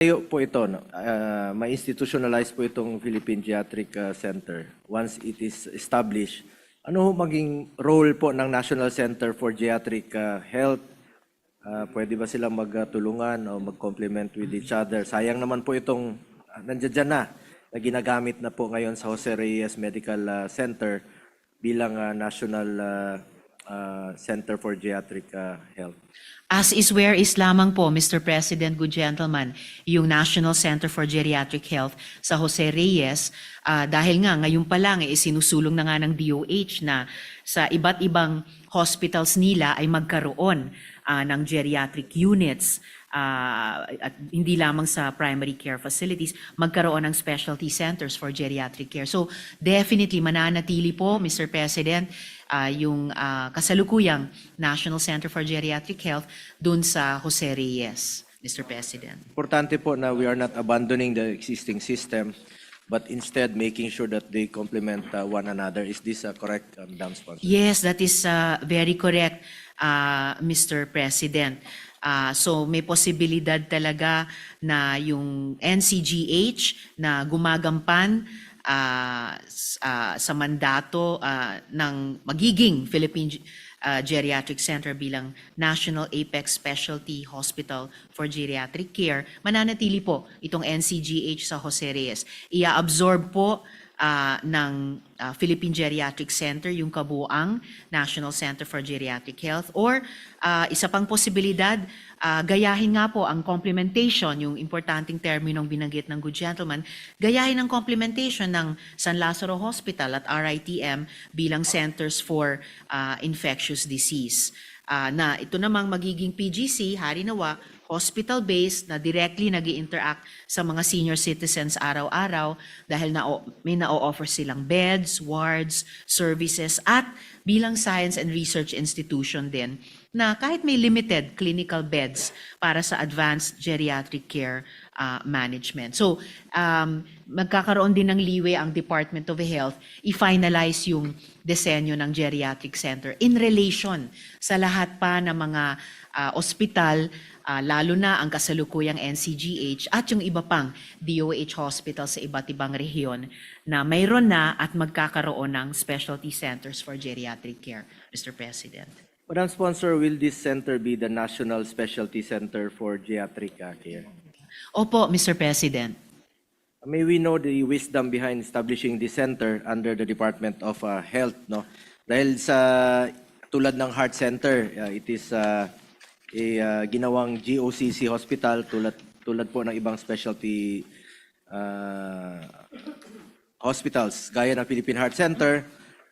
Tayo po ito, no? Ma-institutionalize po itong Philippine Geriatric Center. Once it is established, ano maging role po ng National Center for Geriatric Health? Pwede ba silang magtulungan o mag-complement with each other? Sayang naman po itong nandiyan na ginagamit na po ngayon sa Jose Reyes Medical Center bilang National Center for Geriatric Health. As is where is lamang po, Mr. President, good gentlemen, yung National Center for Geriatric Health sa Jose Reyes, dahil nga ngayon pa lang sinusulong na nga ng DOH na sa iba't ibang hospitals nila ay magkaroon ng geriatric units at hindi lamang sa primary care facilities, magkaroon ng specialty centers for geriatric care. So definitely mananatili po, Mr. President, yung kasalukuyang National Center for Geriatric Health dun sa Jose Reyes, Mr. President. Importante po na we are not abandoning the existing system, but instead making sure that they complement one another. Is this correct, Madam Sponsor? Yes, that is very correct, Mr. President. So may posibilidad talaga na yung NCGH na gumagampan sa mandato ng magiging Philippine Geriatric Center bilang National Apex Specialty Hospital for Geriatric Care, mananatili po itong NCGH sa Jose Reyes. Ia-absorb po ng Philippine Geriatric Center yung kabuang National Center for Geriatric Health, or isa pang posibilidad, gayahin nga po ang complementation, yung importanteng terminong binanggit ng good gentleman, gayahin ang complementation ng San Lazaro Hospital at RITM bilang centers for infectious disease. Na ito namang magiging PGC, harinawa, hospital-based na directly nag-i-interact sa mga senior citizens araw-araw dahil may na-offer silang beds, wards, services at bilang science and research institution din na kahit may limited clinical beds para sa advanced geriatric care management. So, magkakaroon din ng leeway ang Department of Health i-finalize yung disenyo ng geriatric center in relation sa lahat pa ng mga ospital, lalo na ang kasalukuyang NCGH at yung iba pang DOH hospital sa iba't ibang rehiyon na mayroon na at magkakaroon ng specialty centers for geriatric care, Mr. President. Madam Sponsor, will this center be the National Specialty Center for Geriatric Care? Opo, Mr. President. May we know the wisdom behind establishing this center under the Department of Health, no? Dahil sa tulad ng Heart Center, it is ginawang GOCC hospital tulad po ng ibang specialty hospitals gaya ng Philippine Heart Center,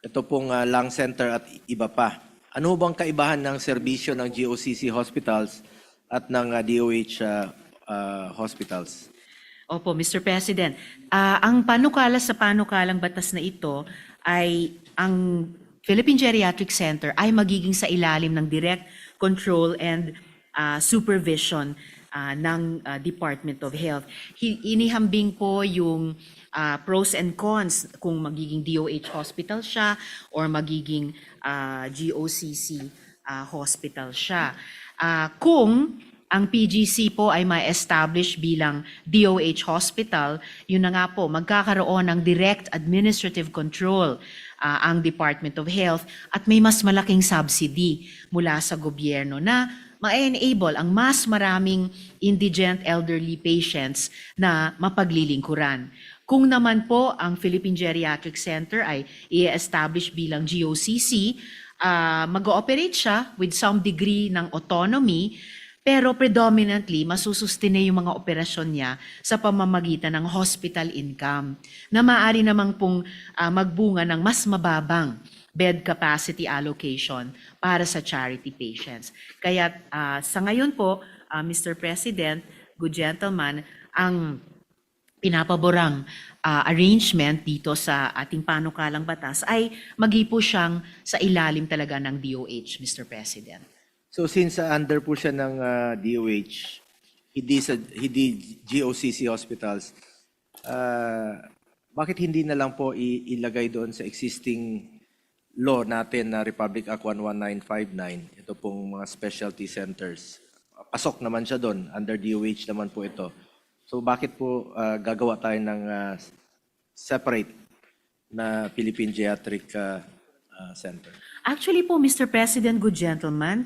ito pong Lung Center at iba pa. Ano bang kaibahan ng serbisyo ng GOCC hospitals at ng DOH hospitals? Opo, Mr. President. Ang panukala sa panukalang batas na ito ay ang Philippine Geriatric Center ay magiging sa ilalim ng direct control and supervision ng Department of Health. Inihambing po yung pros and cons kung magiging DOH hospital siya or magiging GOCC hospital siya. Kung ang PGC po ay ma-establish bilang DOH hospital, yun na nga po, magkakaroon ng direct administrative control ang Department of Health at may mas malaking subsidy mula sa gobyerno na ma-enable ang mas maraming indigent elderly patients na mapaglilingkuran. Kung naman po ang Philippine Geriatric Center ay i-establish bilang GOCC, mag-ooperate siya with some degree ng autonomy, pero predominantly masusustine yung mga operasyon niya sa pamamagitan ng hospital income na maaari namang pong magbunga ng mas mababang bed capacity allocation para sa charity patients. Kaya sa ngayon po, Mr. President, good gentlemen, ang pinapaborang arrangement dito sa ating panukalang batas ay magi po siyang sa ilalim talaga ng DOH, Mr. President. So since under po siya ng DOH, hindi GOCC hospitals, bakit hindi na lang po ilagay doon sa existing law natin na Republic Act 11959, ito pong mga specialty centers? Pasok naman siya doon, under DOH naman po ito. So bakit po gagawa tayo ng separate na Philippine Geriatric Center? Actually po, Mr. President, good gentleman,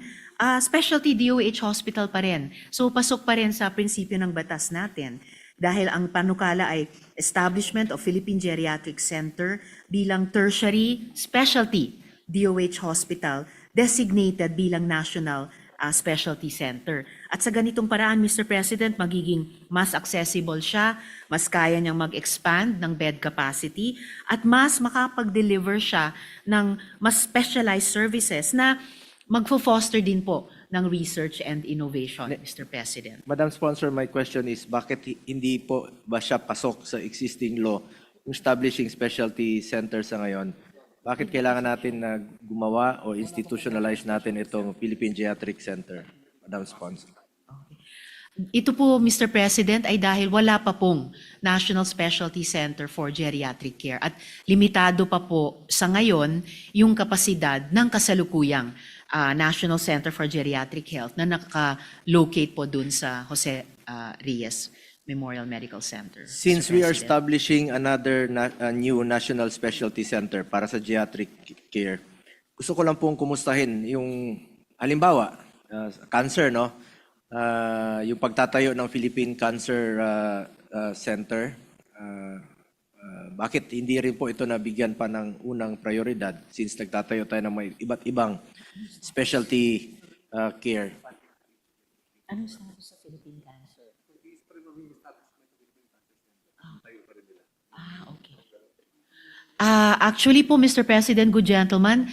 specialty DOH hospital pa rin. So pasok pa rin sa prinsipyo ng batas natin. Dahil ang panukala ay establishment of Philippine Geriatric Center bilang tertiary specialty DOH hospital designated bilang national specialty center. At sa ganitong paraan, Mr. President, magiging mas accessible siya, mas kaya niyang mag-expand ng bed capacity, at mas makapag-deliver siya ng mas specialized services na magfo-foster din po ng research and innovation, Mr. President. Madam Sponsor, my question is, bakit hindi po ba siya pasok sa existing law, yung establishing specialty center sa ngayon? Bakit kailangan natin na gumawa o institutionalize natin itong Philippine Geriatric Center, Madam Sponsor? Ito po, Mr. President, ay dahil wala pa pong National Specialty Center for Geriatric Care at limitado pa po sa ngayon yung kapasidad ng kasalukuyang National Center for Geriatric Health na naka-locate po dun sa Jose Reyes Memorial Medical Center. Since Mr. we are President. establishing another new National Specialty Center para sa geriatric care, gusto ko lang pong kumustahin yung halimbawa, cancer, no? Yung pagtatayo ng Philippine Cancer Center, bakit hindi rin po ito nabigyan pa ng unang prioridad since nagtatayo tayo ng may iba't ibang specialty care? Anong status sa Philippine Cancer? Okay. Actually po, Mr. President, good gentleman,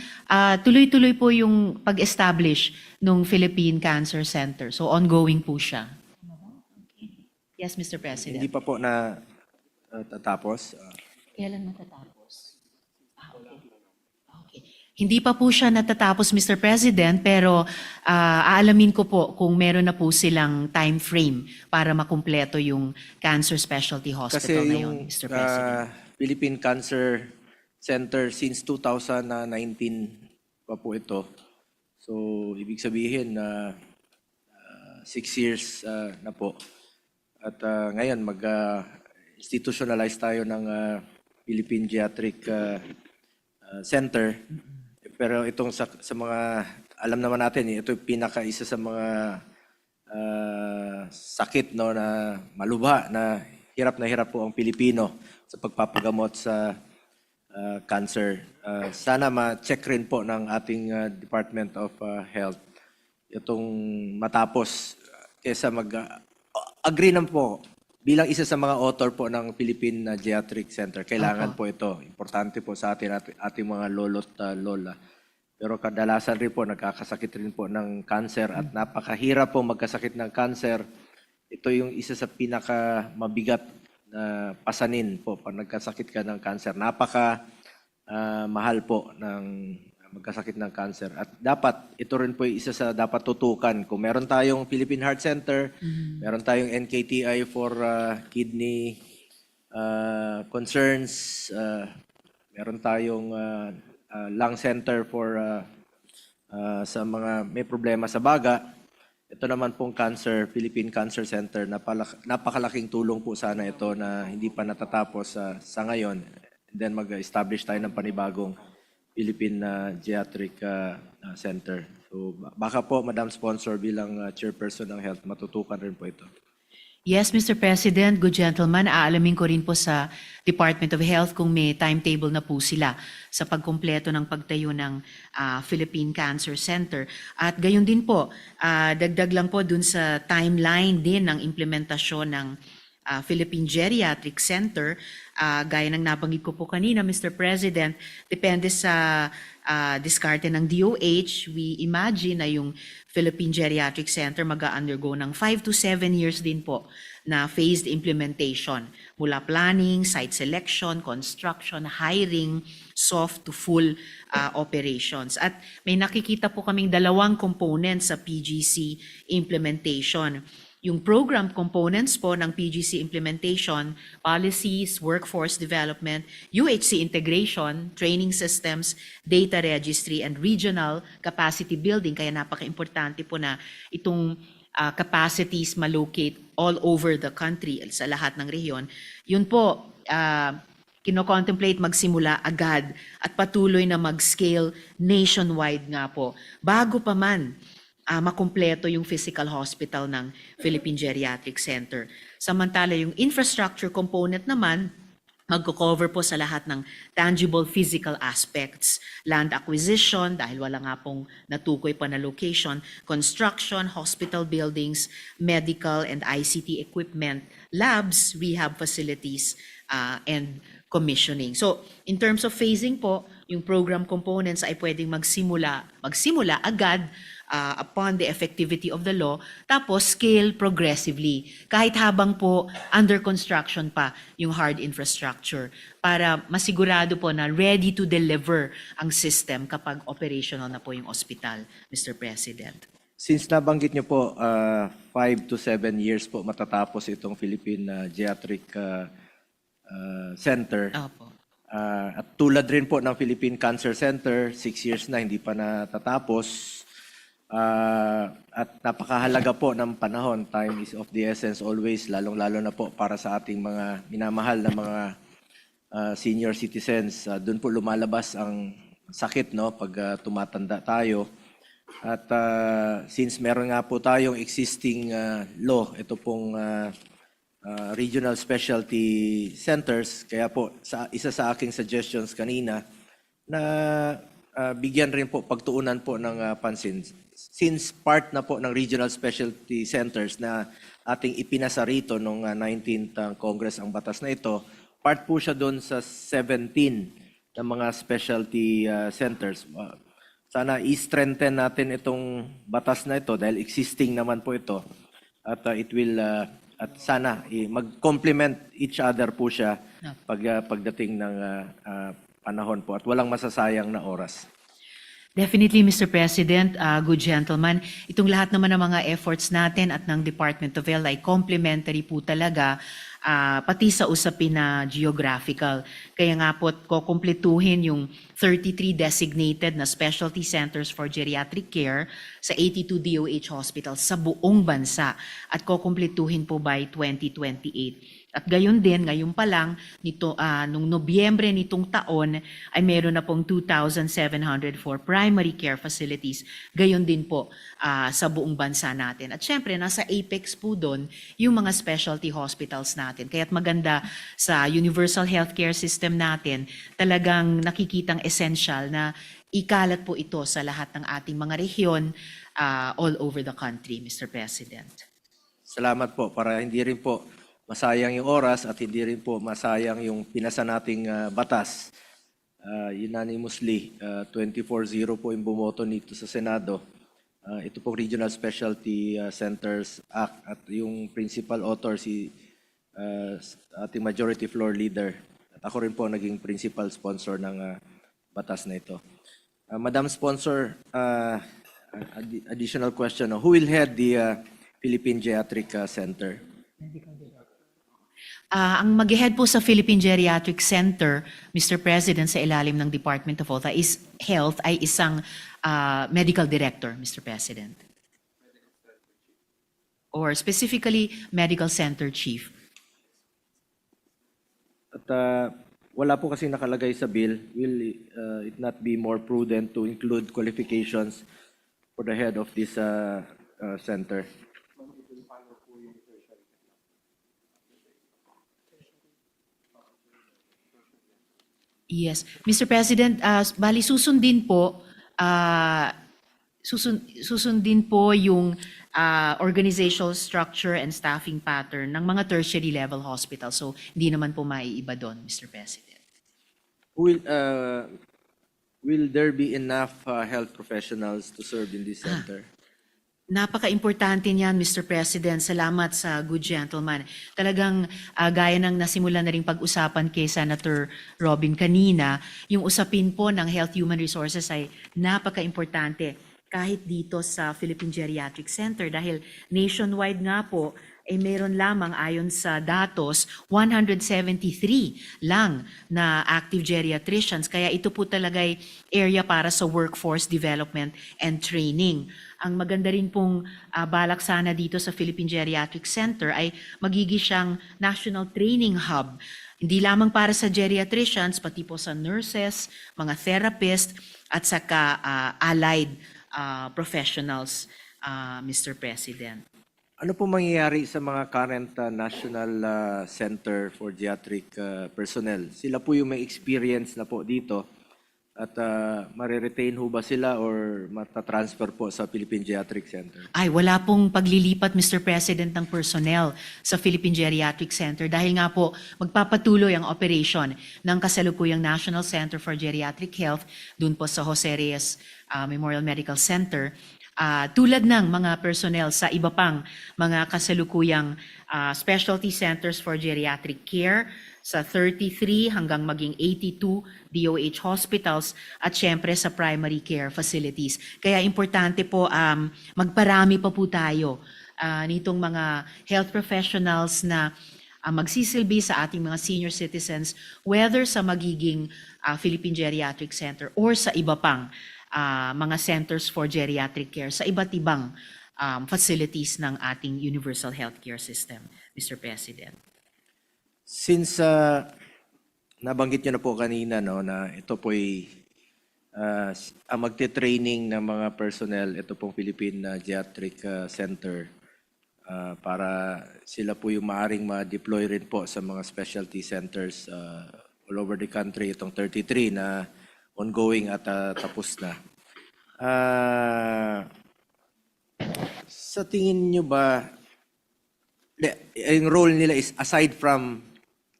tuloy-tuloy po yung pag-establish ng Philippine Cancer Center. So ongoing po siya. Yes, Mr. President. Hindi pa po na tatapos. Kailan matatapos? Okay. Hindi pa po siya natatapos, Mr. President, pero aalamin ko po kung meron na po silang time frame para makumpleto yung Cancer Specialty Hospital Kasi na yung yun, Mr. President. Philippine Cancer Center since 2019 pa po ito. So, ibig sabihin na 6 years na po. At ngayon, mag-institutionalize tayo ng Philippine Geriatric Center. Pero itong sa mga, alam naman natin, ito yung pinaka-isa sa mga sakit, no, na malubha, na hirap po ang Pilipino sa pagpapagamot sa cancer. Sana ma-check rin po ng ating Department of Health itong matapos kesa agree naman po bilang isa sa mga author po ng Philippine Geriatric Center. Kailangan po ito. Importante po sa ating mga lolo't lola. Pero kadalasan rin po, nagkakasakit rin po ng cancer at napakahirap po magkasakit ng cancer. Ito yung isa sa pinaka mabigat na pasanin po pag nagkasakit ka ng cancer. Mahal po ng magkasakit ng cancer. At dapat, ito rin po yung isa sa dapat tutukan. Kung meron tayong Philippine Heart Center, meron tayong NKTI for kidney concerns, meron tayong lung center for sa mga may problema sa baga. Ito naman pong cancer, Philippine Cancer Center, napakalaking tulong po sana ito na hindi pa natatapos sa ngayon. And then mag-establish tayo ng panibagong Philippine Geriatric Center. So baka po, Madam Sponsor, bilang chairperson ng health, matutukan rin po ito. Yes, Mr. President, good gentleman, aalamin ko rin po sa Department of Health kung may timetable na po sila sa pagkumpleto ng pagtayo ng Philippine Cancer Center. At gayon din po, dagdag lang po dun sa timeline din ng implementasyon ng Philippine Geriatric Center, gaya ng nabanggit ko po kanina, Mr. President, depende sa diskarte ng DOH, we imagine na yung Philippine Geriatric Center mag-undergo ng 5 to 7 years din po na phased implementation mula planning, site selection, construction, hiring, soft to full operations. At may nakikita po kaming dalawang components sa PGC implementation. Yung program components po ng PGC implementation, policies, workforce development, UHC integration, training systems, data registry, and regional capacity building. Kaya napaka-importante po na itong capacities malocate all over the country, sa lahat ng rehiyon, yun po, kino-contemplate magsimula agad at patuloy na mag-scale nationwide nga po. Bago pa man makumpleto yung physical hospital ng Philippine Geriatric Center. Samantala yung infrastructure component naman, magko-cover po sa lahat ng tangible physical aspects, land acquisition, dahil wala nga pong natukoy pa na location, construction, hospital buildings, medical and ICT equipment, labs, rehab facilities, and commissioning. So, in terms of phasing po, yung program components ay pwedeng magsimula agad upon the effectivity of the law, tapos scale progressively, kahit habang po under construction pa yung hard infrastructure, para masigurado po na ready to deliver ang system kapag operational na po yung ospital, Mr. President. Since nabanggit niyo po, 5 to 7 years po matatapos itong Philippine Geriatric Center. Opo. At tulad rin po ng Philippine Cancer Center, 6 years na hindi pa natatapos. At napakahalaga po ng panahon. Time is of the essence always, lalong-lalo na po para sa ating mga minamahal na mga senior citizens. Doon po lumalabas ang sakit, no, pag tumatanda tayo. At since meron nga po tayong existing law, ito pong regional specialty centers, kaya po isa sa aking suggestions kanina na bigyan rin po, pagtuunan po ng pansin. Since part na po ng regional specialty centers na ating ipinasa rito noong 19th Congress ang batas na ito, part po siya doon sa 17 na mga specialty centers. Sana i-strengthen natin itong batas na ito dahil existing naman po ito. At it will, at sana mag-complement each other po siya pagdating ng panahon po at walang masasayang na oras. Definitely, Mr. President, good gentleman. Itong lahat naman ng mga efforts natin at ng Department of Health ay complementary po talaga, pati sa usapin na geographical. Kaya nga po, kukumpletuhin yung 33 designated na specialty centers for geriatric care sa 82 DOH hospitals sa buong bansa at kukumpletuhin po by 2028. At gayon din, ngayon pa lang, nung Nobyembre nitong taon, ay meron na pong 2,704 primary care facilities. Gayon din po sa buong bansa natin. At syempre, nasa apex po doon yung mga specialty hospitals natin. Kaya't maganda sa universal healthcare system natin, talagang nakikitang essential na ikalat po ito sa lahat ng ating mga rehiyon all over the country, Mr. President. Salamat po, para hindi rin po masayang yung oras at hindi rin po masayang yung pinasa nating batas. Unanimously, 24-0 po yung bumoto nito sa Senado. Ito po Regional Specialty Centers Act at yung principal author si ating majority floor leader. At ako rin po naging principal sponsor ng batas na ito. Madam Sponsor, additional question. Who will head the Philippine Geriatric Center? Ang mag-head po sa Philippine Geriatric Center, Mr. President, sa ilalim ng Department of Health ay isang medical director, Mr. President. Or specifically, medical center chief. At wala po kasi nakalagay sa bill. Will it not be more prudent to include qualifications for the head of this center? Yes. Mr. President, bali susundin po yung organizational structure and staffing pattern ng mga tertiary level hospitals. So, hindi naman po maiiba doon, Mr. President. Will there be enough health professionals to serve in this center? Napaka-importante niyan, Mr. President. Salamat sa good gentleman. Talagang gaya ng nasimula na rin pag-usapan kay Senator Robin kanina, yung usapin po ng Health Human Resources ay napaka-importante kahit dito sa Philippine Geriatric Center dahil nationwide nga po, meron lamang ayon sa datos 173 lang na active geriatricians. Kaya ito po talaga ay area para sa workforce development and training. Ang maganda rin pong balak sana dito sa Philippine Geriatric Center ay magiging siyang national training hub. Hindi lamang para sa geriatricians, pati po sa nurses, mga therapists, at saka allied professionals, Mr. President. Ano po mangyayari sa mga current National Center for Geriatric Personnel? Sila po yung may experience na po dito at mariretain ho ba sila or matatransfer po sa Philippine Geriatric Center? Ay, wala pong paglilipat, Mr. President, ng personnel sa Philippine Geriatric Center dahil nga po magpapatuloy ang operation ng kasalukuyang National Center for Geriatric Health dun po sa Jose Reyes Memorial Medical Center. Tulad ng mga personnel sa iba pang mga kasalukuyang specialty centers for geriatric care sa 33 hanggang maging 82 DOH hospitals at syempre sa primary care facilities. Kaya importante po magparami pa po tayo nitong mga health professionals na magsisilbi sa ating mga senior citizens, whether sa magiging Philippine Geriatric Center or sa iba pang mga centers for geriatric care sa iba't ibang facilities ng ating universal healthcare system, Mr. President. Since nabanggit nyo na po kanina no, na ito po'y ang magte-training ng mga personnel, ito pong Philippine Geriatric Center para sila po yung maaring ma-deploy rin po sa mga specialty centers all over the country, itong 33 na ongoing at tapos na. Sa tingin nyo ba, yung role nila is aside from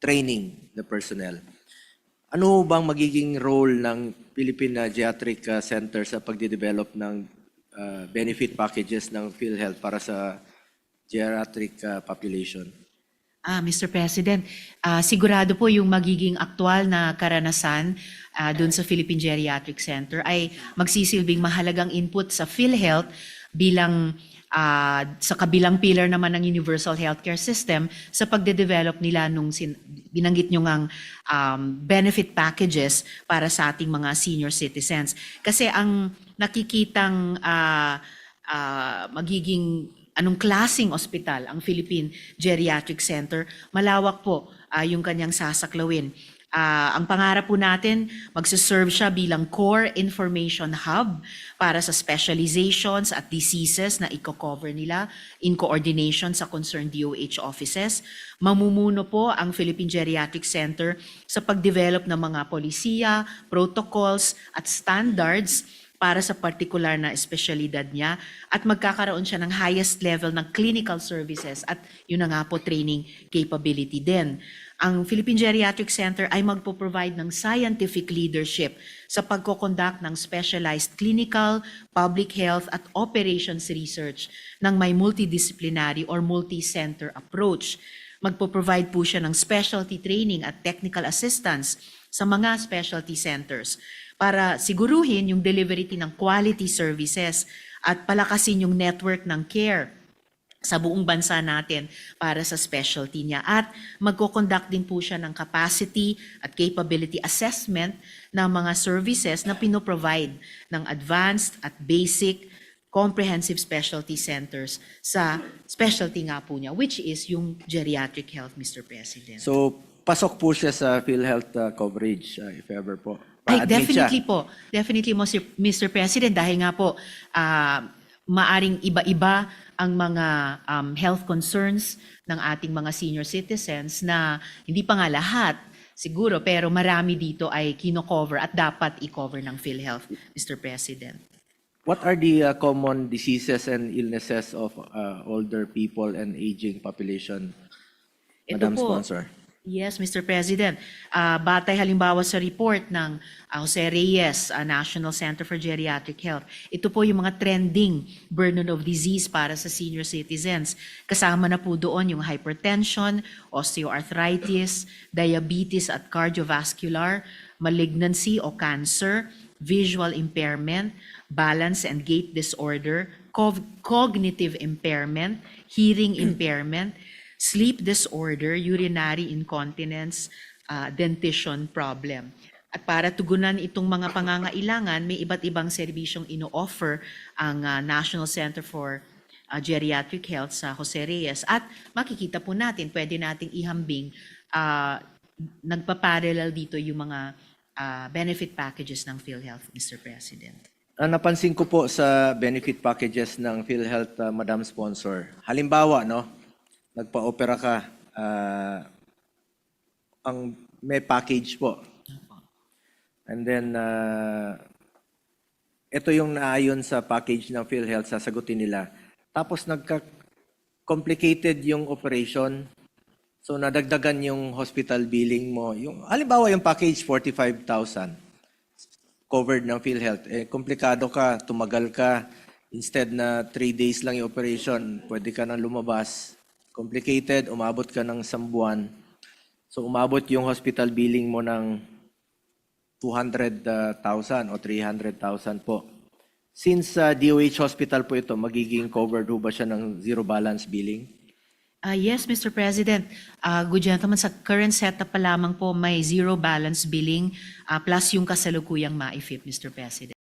training the personnel, ano bang magiging role ng Philippine Geriatric Center sa pagde-develop ng benefit packages ng PhilHealth para sa geriatric population? Mr. President, sigurado po yung magiging aktual na karanasan dun sa Philippine Geriatric Center ay magsisilbing mahalagang input sa PhilHealth bilang sa kabilang pillar naman ng Universal Healthcare System sa pagde-develop nila nung binanggit nyo ngang benefit packages para sa ating mga senior citizens. Kasi ang nakikitang magiging anong klaseng ospital ang Philippine Geriatric Center, malawak po yung kanyang sasaklawin. Ang pangarap po natin, magsaserve siya bilang core information hub para sa specializations at diseases na i-cover nila in coordination sa concerned DOH offices. Mamumuno po ang Philippine Geriatric Center sa pag-develop ng mga polisiya, protocols at standards para sa particular na espesyalidad niya at magkakaroon siya ng highest level ng clinical services at yun na nga po training capability din. Ang Philippine Geriatric Center ay magpo-provide ng scientific leadership sa pagkoconduct ng specialized clinical, public health at operations research ng may multidisciplinary or multi-center approach. Magpo-provide po siya ng specialty training at technical assistance sa mga specialty centers para siguruhin yung delivery ng quality services at palakasin yung network ng care sa buong bansa natin para sa specialty niya. At magko-conduct din po siya ng capacity at capability assessment ng mga services na pinoprovide ng advanced at basic comprehensive specialty centers sa specialty nga po niya, which is yung geriatric health, Mr. President. So, pasok po siya sa PhilHealth coverage, if ever po. Ay, Pa-admit definitely siya. po. Definitely mo, Mr. President, dahil nga po, maaring iba-iba ang mga health concerns ng ating mga senior citizens na hindi pa nga lahat, siguro, pero marami dito ay kino-cover at dapat i-cover ng PhilHealth, Mr. President. What are the common diseases and illnesses of older people and aging population, Ito Madam po. Sponsor? Yes, Mr. President. Batay halimbawa sa report ng Jose Reyes National Center for Geriatric Health, ito po yung mga trending burden of disease para sa senior citizens. Kasama na po doon yung hypertension, osteoarthritis, diabetes at cardiovascular, malignancy o cancer, visual impairment, balance and gait disorder, cognitive impairment, hearing impairment, sleep disorder, urinary incontinence, dentition problem. At para tugunan itong mga pangangailangan, may iba't ibang serbisyong ino-offer ang National Center for Geriatric Health sa Jose Reyes. At makikita po natin, pwede nating ihambing, nagpa-parallel dito yung mga benefit packages ng PhilHealth, Mr. President. Napansin ko po sa benefit packages ng PhilHealth, Madam Sponsor. Halimbawa, no, nagpa-opera ka, ang may package po. And then, ito yung naayon sa package ng PhilHealth, sasagutin nila. Tapos nagka-complicated yung operation. So nadagdagan yung hospital billing mo. Yung, halimbawa yung package, 45,000. Covered ng PhilHealth. Komplikado ka, tumagal ka. Instead na 3 days lang yung operation, pwede ka nang lumabas. Complicated, umabot ka ng 1 buwan. So umabot yung hospital billing mo ng 200,000 o 300,000 po. Since DOH hospital po ito, magiging covered ho ba siya ng zero balance billing? Yes, Mr. President. Good gentlemen, sa current setup pa lamang po may zero balance billing plus yung kasalukuyang maifip, Mr. President.